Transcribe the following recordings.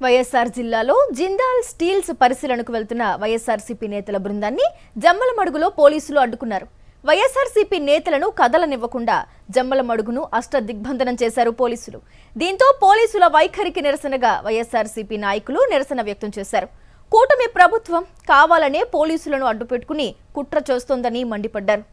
వైఎస్ఆర్ జిల్లాలో జిందాల్ స్టీల్స్ పరిశీలనకు వెళ్తున్న వైఎస్ఆర్సీపీ నేతల బృందాన్ని జమ్మలమడుగులో పోలీసులు అడ్డుకున్నారు. వైఎస్ఆర్సీపీ నేతలను కదలనివ్వకుండా జమ్మలమడుగును అష్టదిగ్బంధనం చేశారు పోలీసులు. దీంతో పోలీసుల వైఖరికి నిరసనగా వైఎస్ఆర్సీపీ నాయకులు నిరసన వ్యక్తం చేశారు. కూటమి ప్రభుత్వం కావాలనే పోలీసులను అడ్డుపెట్టుకుని కుట్ర చేస్తోందని మండిపడ్డారు.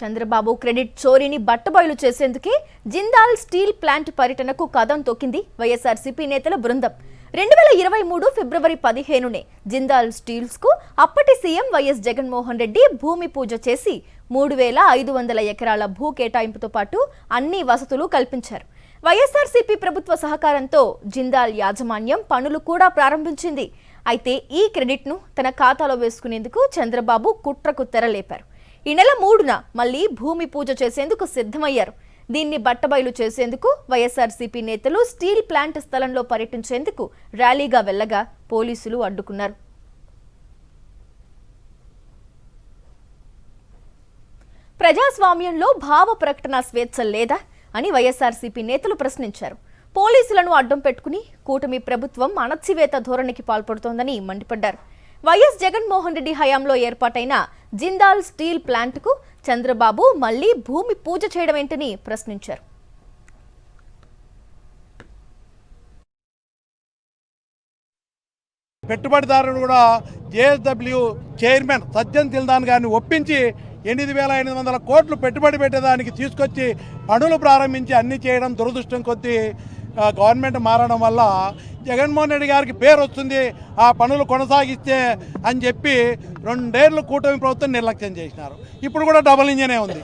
చంద్రబాబు క్రెడిట్ చోరీని బట్టబయలు చేసేందుకే జిందాల్ స్టీల్ ప్లాంట్ పర్యటనకు కదం తొక్కింది వైఎస్ఆర్సీపీ నేతల బృందం. 2023 ఫిబ్రవరి 15నే జిందాల్ స్టీల్స్ కు అప్పటి సీఎం వైఎస్ జగన్మోహన్ రెడ్డి భూమి పూజ చేసి 3500 ఎకరాల భూ కేటాయింపుతో పాటు అన్ని వసతులు కల్పించారు. వైఎస్ఆర్సీపీ ప్రభుత్వ సహకారంతో జిందాల్ యాజమాన్యం పనులు కూడా ప్రారంభించింది. అయితే ఈ క్రెడిట్ ను తన ఖాతాలో వేసుకునేందుకు చంద్రబాబు కుట్రకు తెరలేపారు. ఈ నెల 3న మళ్లీ భూమి పూజ చేసేందుకు సిద్ధమయ్యారు. దీన్ని బట్టబయలు చేసేందుకు వైఎస్ఆర్సీపీ నేతలు స్టీల్ ప్లాంట్ స్థలంలో పర్యటించేందుకు ర్యాలీగా వెళ్లగా పోలీసులు అడ్డుకున్నారు. ప్రజాస్వామ్యంలో భావ ప్రకటన స్వేచ్ఛ లేదా అని వైఎస్ఆర్సీపీ నేతలు ప్రశ్నించారు. పోలీసులను అడ్డం పెట్టుకుని కూటమి ప్రభుత్వం అణచివేత ధోరణికి పాల్పడుతోందని మండిపడ్డారు. వైఎస్ జగన్మోహన్ రెడ్డి హయాంలో ఏర్పాటైన జిందాల్ స్టీల్ ప్లాంట్ కు చంద్రబాబు మళ్లీ భూమి పూజ చేయడం ఏంటని ప్రశ్నించారు. పెట్టుబడిదారుడు కూడా జేఎస్డబ్ల్యూ చైర్మన్ సజ్జన్ దిల్దాన్ గారిని ఒప్పించి 8,800 కోట్లు పెట్టుబడి పెట్టేదానికి తీసుకొచ్చి పనులు ప్రారంభించి అన్ని చేయడం దురదృష్టం కొద్దీ గవర్నమెంట్ మారడం వల్ల జగన్మోహన్ రెడ్డి గారికి పేరు వస్తుంది, ఆ పనులు కొనసాగిస్తే అని చెప్పి 2 ఏళ్ళు కూటమి ప్రభుత్వం నిర్లక్ష్యం చేసినారు. ఇప్పుడు కూడా డబుల్ ఇంజనే ఉంది.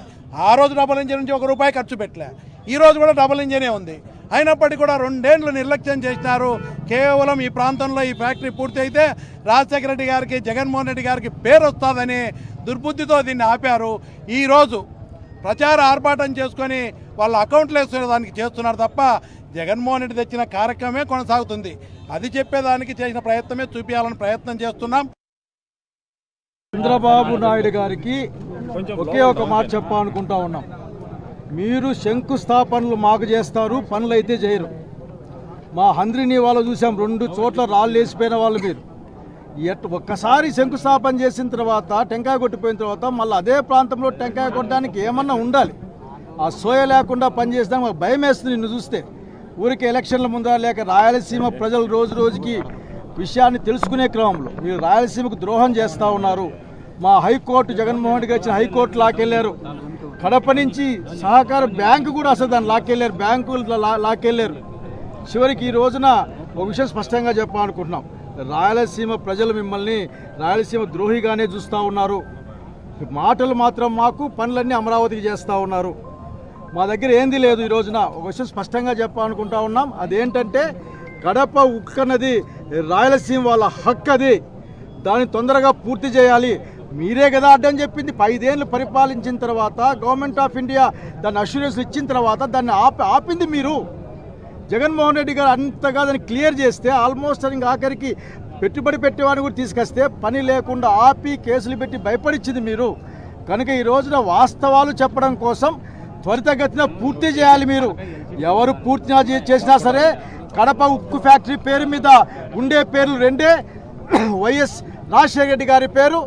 ఆ రోజు డబుల్ ఇంజన్ నుంచి ₹1 ఖర్చు పెట్టలే, ఈ రోజు కూడా డబుల్ ఇంజనే ఉంది. అయినప్పటికీ కూడా 2 ఏళ్ళు నిర్లక్ష్యం చేసినారు. కేవలం ఈ ప్రాంతంలో ఈ ఫ్యాక్టరీ పూర్తి అయితే రాజశేఖర రెడ్డి గారికి జగన్మోహన్ రెడ్డి గారికి పేరు వస్తుందని దుర్బుద్ధితో దీన్ని ఆపారు. ఈరోజు ప్రచార ఆర్భాటం చేసుకొని వాళ్ళ అకౌంట్లు వేసుకునేదానికి చేస్తున్నారు తప్ప జగన్మోహన్ రెడ్డి తెచ్చిన కార్యక్రమమే కొనసాగుతుంది. అది చెప్పేదానికి చేసిన ప్రయత్నమే చూపించాలని ప్రయత్నం చేస్తున్నాం. చంద్రబాబు నాయుడు గారికి ఒకే ఒక మాట చెప్పాలనుకుంటా ఉన్నాం. మీరు శంకుస్థాపనలు మాకు చేస్తారు, పనులు అయితే చేయరు. మా హంద్రిని వాళ్ళు చూసాం, 2 చోట్ల రాళ్ళు వేసిపోయిన వాళ్ళు మీరు. ఒక్కసారి శంకుస్థాపన చేసిన తర్వాత టెంకాయ కొట్టిపోయిన తర్వాత మళ్ళీ అదే ప్రాంతంలో టెంకాయ కొట్టడానికి ఏమన్నా ఉండాలి. ఆ సోయ లేకుండా పనిచేసినా మాకు భయం వేస్తుంది నిన్ను చూస్తే. ఊరికి ఎలక్షన్ల ముందర లేక రాయలసీమ ప్రజలు రోజు రోజుకి విషయాన్ని తెలుసుకునే క్రమంలో మీరు రాయలసీమకు ద్రోహం చేస్తూ ఉన్నారు. మా హైకోర్టు జగన్మోహన్ రెడ్డి గారు ఇచ్చిన హైకోర్టు లాకెళ్ళారు. కడప నుంచి సహకార బ్యాంకు కూడా అసలు దాన్ని లాకెళ్ళారు, బ్యాంకులు లాకెళ్ళారు. చివరికి ఈ రోజున ఒక విషయం స్పష్టంగా చెప్పాలనుకుంటున్నాం. రాయలసీమ ప్రజలు మిమ్మల్ని రాయలసీమ ద్రోహిగానే చూస్తూ ఉన్నారు. మాటలు మాత్రం మాకు, పనులన్నీ అమరావతికి చేస్తూ ఉన్నారు. మా దగ్గర ఏంది లేదు. ఈ రోజున ఒక విషయం స్పష్టంగా చెప్పాలనుకుంటా ఉన్నాం. అదేంటంటే కడప ఉక్కన్నది రాయలసీమ వాళ్ళ హక్కు, అది దాన్ని తొందరగా పూర్తి చేయాలి. మీరే కదా అడ్డం చెప్పింది. 5 ఏళ్ళు పరిపాలించిన తర్వాత గవర్నమెంట్ ఆఫ్ ఇండియా దాన్ని అష్యూరెన్స్ ఇచ్చిన తర్వాత దాన్ని ఆపింది మీరు. జగన్మోహన్ రెడ్డి గారు అంతగా దాన్ని క్లియర్ చేస్తే ఆల్మోస్ట్ ఇంకా ఆఖరికి పెట్టుబడి పెట్టేవాడిని కూడా తీసుకొస్తే పని లేకుండా ఆపి కేసులు పెట్టి భయపడిచ్చింది మీరు. కనుక ఈ రోజున వాస్తవాలు చెప్పడం కోసం త్వరితగతిన పూర్తి చేయాలి. మీరు ఎవరు పూర్తి చేసినా సరే కడప ఉక్కు ఫ్యాక్టరీ పేరు మీద ఉండే పేర్లు 2, వైఎస్ రాజశేఖర రెడ్డి గారి పేరు,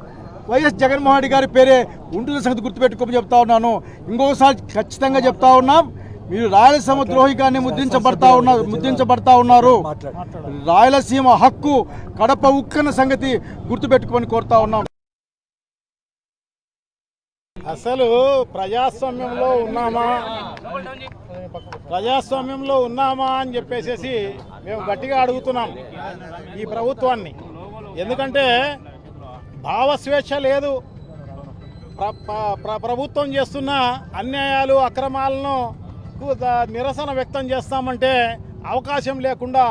వైఎస్ జగన్మోహన్ రెడ్డి గారి పేరే ఉంటున్న సంగతి గుర్తుపెట్టుకోమని చెప్తా ఉన్నాను. ఇంకొకసారి ఖచ్చితంగా చెప్తా ఉన్నాం, మీరు రాయలసీమ ద్రోహిగానే ముద్రించబడతా ఉన్నారు. రాయలసీమ హక్కు కడప ఉక్కన్న సంగతి గుర్తుపెట్టుకోమని కోరుతా ఉన్నాం. అసలు ప్రజాస్వామ్యంలో ఉన్నామా అని చెప్పేసి మేము గట్టిగా అడుగుతున్నాం ఈ ప్రభుత్వాన్ని. ఎందుకంటే భావస్వేచ్ఛ లేదు. ప్రభుత్వం చేస్తున్న అన్యాయాలు అక్రమాలను నిరసన వ్యక్తం చేస్తామంటే అవకాశం లేకుండా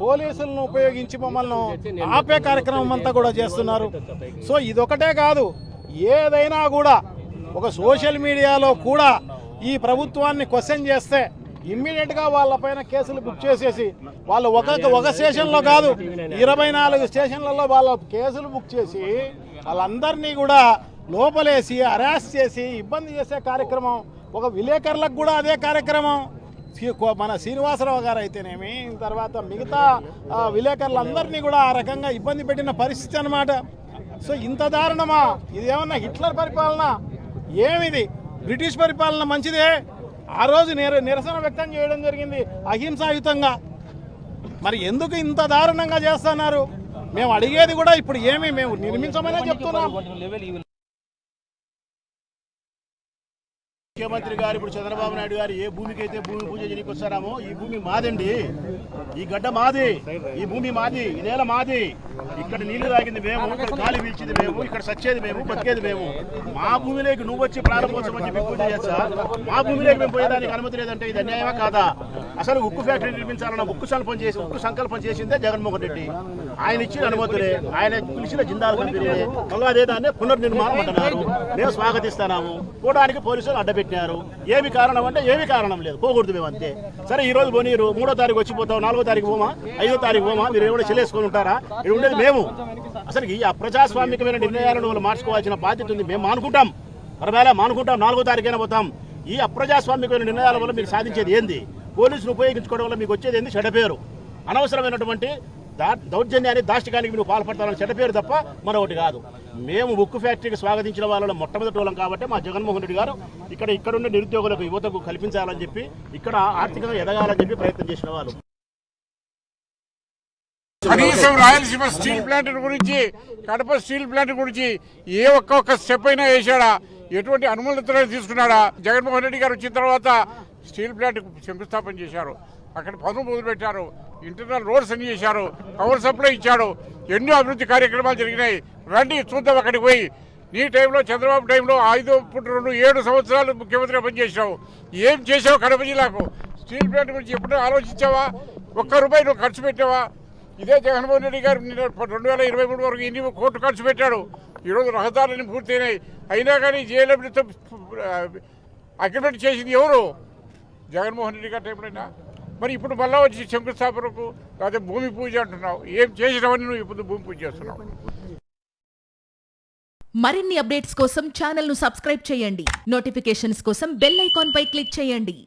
పోలీసులను ఉపయోగించి మమ్మల్ని ఆపే కార్యక్రమం అంతా కూడా చేస్తున్నారు. సో ఇదొకటే కాదు, ఏదైనా కూడా ఒక సోషల్ మీడియాలో కూడా ఈ ప్రభుత్వాన్ని క్వశ్చన్ చేస్తే ఇమ్మీడియట్గా వాళ్ళపైన కేసులు బుక్ చేసేసి వాళ్ళు ఒక స్టేషన్లో కాదు 24 స్టేషన్లలో వాళ్ళ కేసులు బుక్ చేసి వాళ్ళందరినీ కూడా లోపలేసి అరెస్ట్ చేసి ఇబ్బంది చేసే కార్యక్రమం, ఒక విలేకరులకు కూడా అదే కార్యక్రమం. మన శ్రీనివాసరావు గారు అయితేనేమి, తర్వాత మిగతా విలేకరులందరినీ కూడా ఆ రకంగా ఇబ్బంది పెట్టిన పరిస్థితి అన్నమాట. సో ఇంత దారుణమా? ఇది ఏమన్నా హిట్లర్ పరిపాలన? ఏమిది? బ్రిటిష్ పరిపాలన మంచిదే. ఆ రోజు నిరసన వ్యక్తం చేయడం జరిగింది అహింసాయుతంగా. మరి ఎందుకు ఇంత దారుణంగా చేస్తున్నారు? మేము అడిగేది కూడా ఇప్పుడు ఏమి, మేము నిర్మించమనే చెప్తున్నాం. ముఖ్యమంత్రి గారు ఇప్పుడు చంద్రబాబు నాయుడు గారు ఏ భూమికి అయితే భూమి పూజ చేయడానికి వస్తారామో, ఈ భూమి మాదండి, ఈ గడ్డ మాది, ఈ భూమి మాది, ఈ నేల మాది. ఇక్కడ నీళ్లు తాగింది మేము, ఇక్కడ గాలి పీల్చింది మేము, ఇక్కడ సచ్చేది మేము, బతికేది మేము. మా భూమిలోకి నువ్వు వచ్చి ప్రారంభోత్సవం చెప్పి పూజ చేస్తా, మా భూమిలోకి మేము పోయేదానికి అనుమతి లేదంటే ఇది అన్యాయమా కాదా? అసలు ఉక్కు ఫ్యాక్టరీ నిర్మించాలన్న ఉక్కు సంకల్పం చేసిందే జగన్మోహన్ రెడ్డి. ఆయన ఇచ్చిన అనుమతులే, ఆయన పిలిచిన జిందాల్ కంపెనీలే, మళ్ళీ అదే దాన్ని పునర్నిర్మాణం అంటున్నారు. మేము స్వాగతిస్తున్నాము. పోవడానికి పోలీసులు అడ్డపెట్టారు. ఏమి కారణం అంటే ఏమి కారణం లేదు, పోకూడదు మేము అంతే. సరే ఈ రోజు పోనీరు, 3వ తారీఖు వచ్చిపోతాం, 4వ తారీఖు పోమా, 5వ తారీఖు పోమా, మీరు ఏమైనా చెల్లేసుకొని ఉంటారా? ఇక్కడ ఉండేది మేము. అసలు ఈ అప్రజాస్వామికమైన నిర్ణయాలను వాళ్ళు మార్చుకోవాల్సిన బాధ్యత ఉంది. మేము మానుకుంటాం, పరమేళ మానుకుంటాం, 4వ తారీఖైనా పోతాం. ఈ అప్రజాస్వామికమైన నిర్ణయాల వల్ల మీరు సాధించేది ఏంది? పోలీసులు ఉపయోగించుకోవడం వల్ల మీకు వచ్చేది ఏంది? చెడ్డ పేరు. అనవసరమైనటువంటి దౌర్జన్యాన్ని, దాష్టికానికి మీరు పాల్పడతారని చెడ్డ పేరు తప్ప మరొకటి కాదు. మేము ఉక్కు ఫ్యాక్టరీకి స్వాగతించిన వాళ్ళలో మొట్టమొదటి వాళ్ళం కాబట్టి మా జగన్మోహన్ రెడ్డి గారు ఇక్కడున్న నిరుద్యోగులకు, యువతకు కల్పించాలని చెప్పి, ఇక్కడ ఆర్థికంగా ఎదగాలని చెప్పి ప్రయత్నం చేసిన వాళ్ళు. కనీసం రాయలసీమ స్టీల్ ప్లాంట్ గురించి, కడప స్టీల్ ప్లాంట్ గురించి ఏ ఒక్క స్టెప్ అయినా వేసాడా? ఎటువంటి అనుమతులు తీసుకున్నాడా? జగన్మోహన్ రెడ్డి గారు వచ్చిన తర్వాత స్టీల్ ప్లాంట్ శంకుస్థాపన చేశారు, అక్కడ పనులు మొదలుపెట్టారు, ఇంటర్నల్ రోడ్స్ అన్ని చేశారు, పవర్ సప్లై ఇచ్చాడు, ఎన్నో అభివృద్ధి కార్యక్రమాలు జరిగినాయి. రండి చూద్దాం అక్కడికి పోయి. నీ టైంలో, చంద్రబాబు టైంలో 7 సంవత్సరాలు ముఖ్యమంత్రిగా పనిచేసావు. ఏం చేసావు కడప జిల్లాకు? స్టీల్ ప్లాంట్ గురించి ఎప్పుడూ ఆలోచించావా? ₹1 నువ్వు ఖర్చు పెట్టావా? ఇదే జగన్మోహన్ రెడ్డి గారు 2023 వరకు ఇన్ని కోట్లు ఖర్చు పెట్టాడు. ఈరోజు రహదారులన్నీ పూర్తయినాయి. అయినా కానీ జేఎల్ఎండితో అగ్రిమెంట్ చేసింది ఎవరు? జగన్మోహన్ రెడ్డి గారి టైంలోనా? మరి ఇప్పుడు మళ్ళా వచ్చి శంకుస్థాపనకు లేకపోతే భూమి పూజ అంటున్నావు. ఏం చేసినవని నువ్వు ఇప్పుడు భూమి పూజ చేస్తున్నావు? మరిన్ని అప్డేట్స్ కోసం ఛానల్ ను సబ్స్క్రైబ్ చేయండి. నోటిఫికేషన్స్ కోసం బెల్ ఐకాన్ పై క్లిక్ చేయండి.